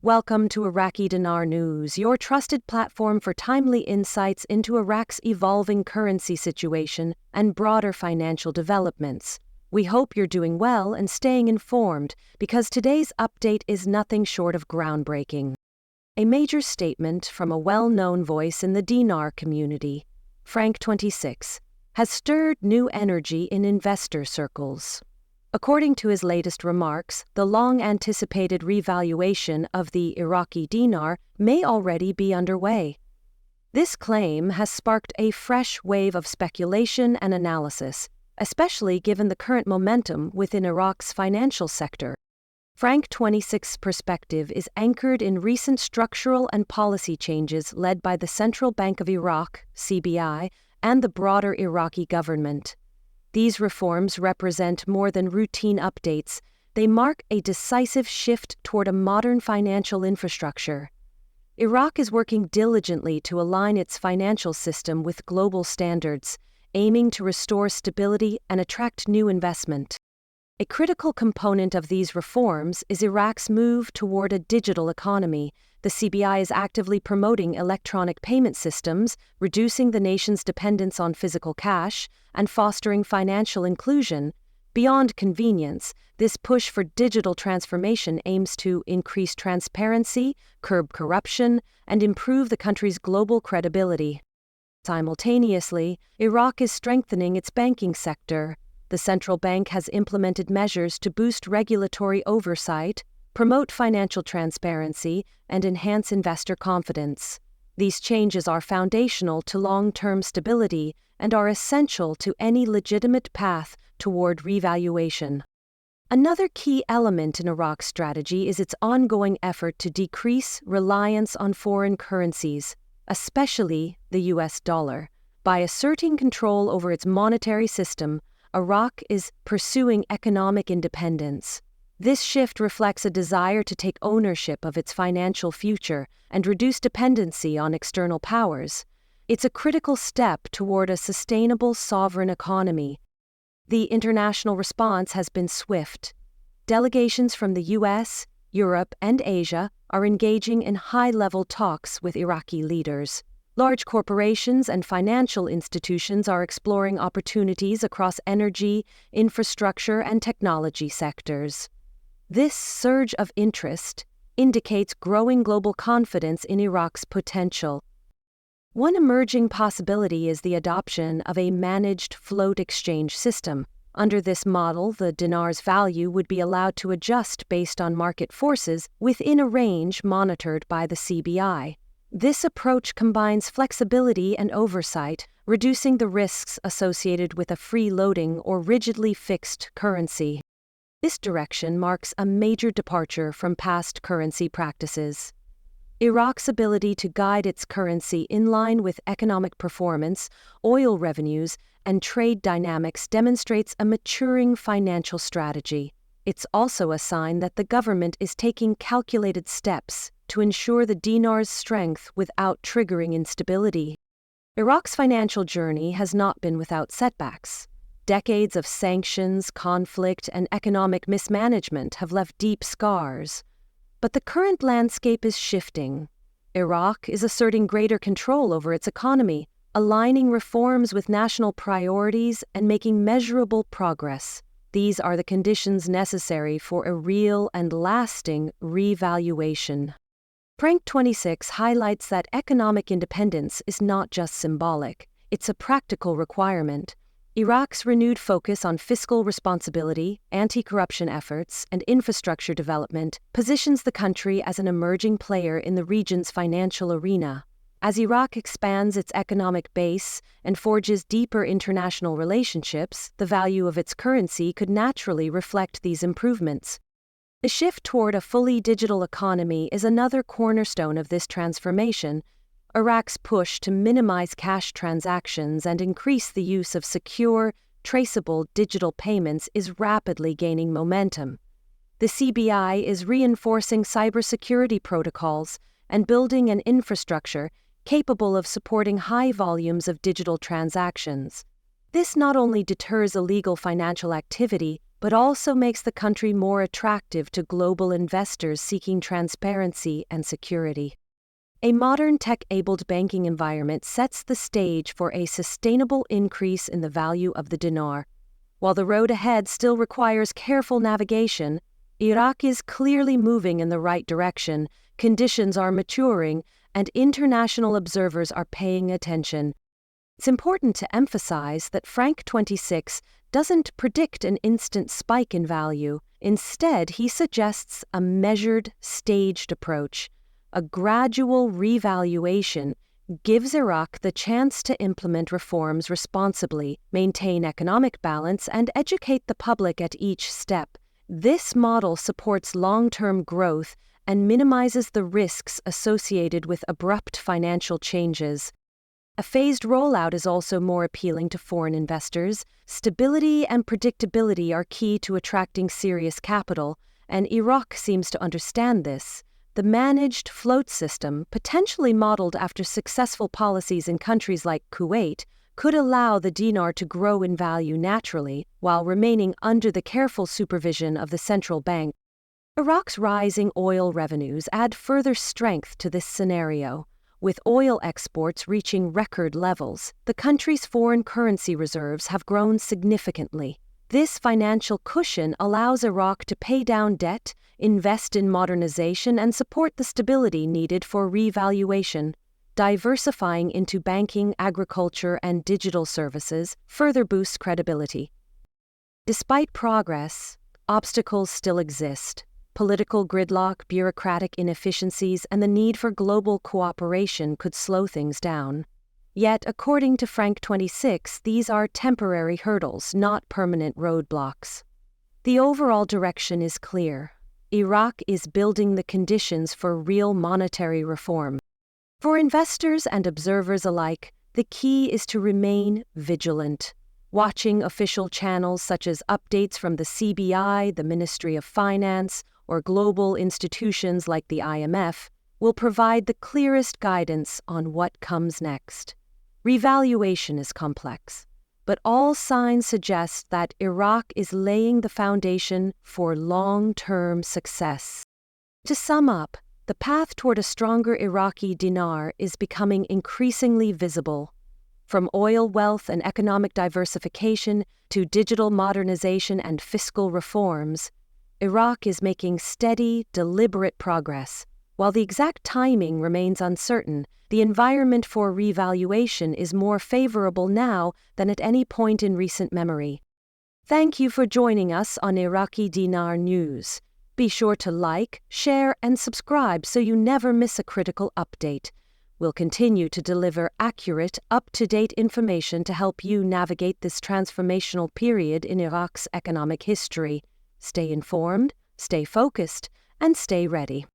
Welcome to Iraqi Dinar News, your trusted platform for timely insights into Iraq's evolving currency situation and broader financial developments. We hope you're doing well and staying informed, because today's update is nothing short of groundbreaking. A major statement from a well-known voice in the dinar community, Frank26’s, has stirred new energy in investor circles. According to his latest remarks, the long-anticipated revaluation of the Iraqi dinar may already be underway. This claim has sparked a fresh wave of speculation and analysis, especially given the current momentum within Iraq's financial sector. Frank26’s perspective is anchored in recent structural and policy changes led by the Central Bank of Iraq, CBI, and the broader Iraqi government. These reforms represent more than routine updates. They mark a decisive shift toward a modern financial infrastructure. Iraq is working diligently to align its financial system with global standards, aiming to restore stability and attract new investment. A critical component of these reforms is Iraq's move toward a digital economy. The CBI is actively promoting electronic payment systems, reducing the nation's dependence on physical cash, and fostering financial inclusion. Beyond convenience, this push for digital transformation aims to increase transparency, curb corruption, and improve the country's global credibility. Simultaneously, Iraq is strengthening its banking sector. The central bank has implemented measures to boost regulatory oversight, promote financial transparency, and enhance investor confidence. These changes are foundational to long-term stability and are essential to any legitimate path toward revaluation. Another key element in Iraq's strategy is its ongoing effort to decrease reliance on foreign currencies, especially the US dollar. By asserting control over its monetary system, Iraq is pursuing economic independence. This shift reflects a desire to take ownership of its financial future and reduce dependency on external powers. It's a critical step toward a sustainable sovereign economy. The international response has been swift. Delegations from the US, Europe, and Asia are engaging in high-level talks with Iraqi leaders. Large corporations and financial institutions are exploring opportunities across energy, infrastructure, and technology sectors. This surge of interest indicates growing global confidence in Iraq's potential. One emerging possibility is the adoption of a managed float exchange system. Under this model, the dinar's value would be allowed to adjust based on market forces within a range monitored by the CBI. This approach combines flexibility and oversight, reducing the risks associated with a free-floating or rigidly fixed currency. This direction marks a major departure from past currency practices. Iraq's ability to guide its currency in line with economic performance, oil revenues, and trade dynamics demonstrates a maturing financial strategy. It's also a sign that the government is taking calculated steps to ensure the dinar's strength without triggering instability. Iraq's financial journey has not been without setbacks. Decades of sanctions, conflict, and economic mismanagement have left deep scars. But the current landscape is shifting. Iraq is asserting greater control over its economy, aligning reforms with national priorities and making measurable progress. These are the conditions necessary for a real and lasting revaluation. Frank26 highlights that economic independence is not just symbolic, it's a practical requirement. Iraq's renewed focus on fiscal responsibility, anti-corruption efforts, and infrastructure development positions the country as an emerging player in the region's financial arena. As Iraq expands its economic base and forges deeper international relationships, the value of its currency could naturally reflect these improvements. The shift toward a fully digital economy is another cornerstone of this transformation. Iraq's push to minimize cash transactions and increase the use of secure, traceable digital payments is rapidly gaining momentum. The CBI is reinforcing cybersecurity protocols and building an infrastructure capable of supporting high volumes of digital transactions. This not only deters illegal financial activity, but also makes the country more attractive to global investors seeking transparency and security. A modern tech-enabled banking environment sets the stage for a sustainable increase in the value of the dinar. While the road ahead still requires careful navigation, Iraq is clearly moving in the right direction, conditions are maturing, and international observers are paying attention. It's important to emphasize that Frank26 doesn't predict an instant spike in value. Instead, he suggests a measured, staged approach. A gradual revaluation gives Iraq the chance to implement reforms responsibly, maintain economic balance, and educate the public at each step. This model supports long-term growth and minimizes the risks associated with abrupt financial changes. A phased rollout is also more appealing to foreign investors. Stability and predictability are key to attracting serious capital, and Iraq seems to understand this. The managed float system, potentially modeled after successful policies in countries like Kuwait, could allow the dinar to grow in value naturally while remaining under the careful supervision of the central bank. Iraq's rising oil revenues add further strength to this scenario. With oil exports reaching record levels, the country's foreign currency reserves have grown significantly. This financial cushion allows Iraq to pay down debt, invest in modernization, and support the stability needed for revaluation. Diversifying into banking, agriculture, and digital services further boosts credibility. Despite progress, obstacles still exist. Political gridlock, bureaucratic inefficiencies, and the need for global cooperation could slow things down. Yet, according to Frank26, these are temporary hurdles, not permanent roadblocks. The overall direction is clear. Iraq is building the conditions for real monetary reform. For investors and observers alike, the key is to remain vigilant. Watching official channels such as updates from the CBI, the Ministry of Finance, or global institutions like the IMF will provide the clearest guidance on what comes next. Revaluation is complex, but all signs suggest that Iraq is laying the foundation for long-term success. To sum up, the path toward a stronger Iraqi dinar is becoming increasingly visible. From oil wealth and economic diversification to digital modernization and fiscal reforms, Iraq is making steady, deliberate progress. While the exact timing remains uncertain, the environment for revaluation is more favorable now than at any point in recent memory. Thank you for joining us on Iraqi Dinar News. Be sure to like, share, and subscribe so you never miss a critical update. We'll continue to deliver accurate, up-to-date information to help you navigate this transformational period in Iraq's economic history. Stay informed, stay focused, and stay ready.